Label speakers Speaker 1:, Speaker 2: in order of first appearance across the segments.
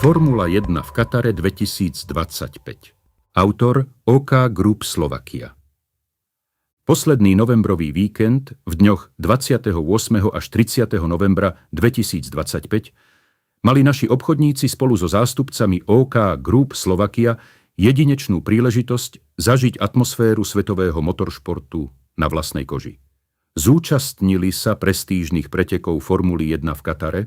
Speaker 1: Formula 1 v Katare 2025. Autor OK Group Slovakia. Posledný novembrový víkend v dňoch 28. až 30. novembra 2025 mali naši obchodníci spolu so zástupcami OK Group Slovakia jedinečnú príležitosť zažiť atmosféru svetového motoršportu na vlastnej koži. Zúčastnili sa prestížnych pretekov Formuly 1 v Katare,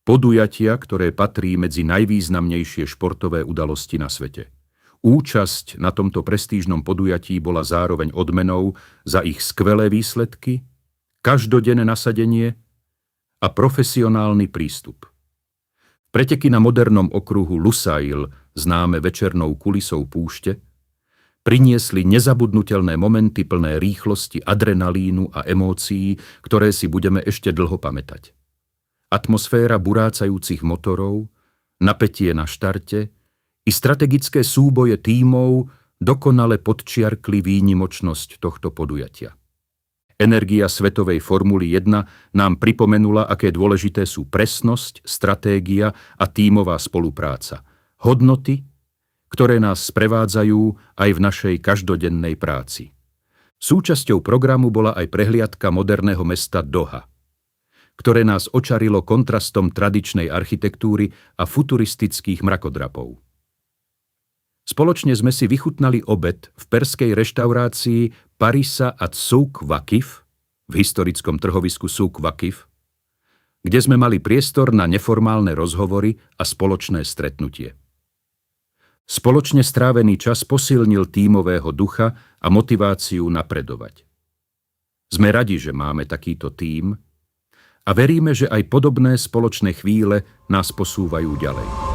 Speaker 1: podujatia, ktoré patrí medzi najvýznamnejšie športové udalosti na svete. Účasť na tomto prestížnom podujatí bola zároveň odmenou za ich skvelé výsledky, každodenné nasadenie a profesionálny prístup. Preteky na modernom okruhu Lusail, známe večernou kulisou púšte, priniesli nezabudnutelné momenty plné rýchlosti, adrenalínu a emócií, ktoré si budeme ešte dlho pamätať. Atmosféra burácajúcich motorov, napätie na štarte i strategické súboje tímov dokonale podčiarkli výnimočnosť tohto podujatia. Energia svetovej Formuly 1 nám pripomenula, aké dôležité sú presnosť, stratégia a tímová spolupráca. Hodnoty, ktoré nás sprevádzajú aj v našej každodennej práci. Súčasťou programu bola aj prehliadka moderného mesta Doha, ktoré nás očarilo kontrastom tradičnej architektúry a futuristických mrakodrapov. Spoločne sme si vychutnali obed v perskej reštaurácii Parisa at Souk Waqif, v historickom trhovisku Souk Waqif, kde sme mali priestor na neformálne rozhovory a spoločné stretnutie. Spoločne strávený čas posilnil tímového ducha a motiváciu napredovať. Sme radi, že máme takýto tím, a veríme, že aj podobné spoločné chvíle nás posúvajú ďalej.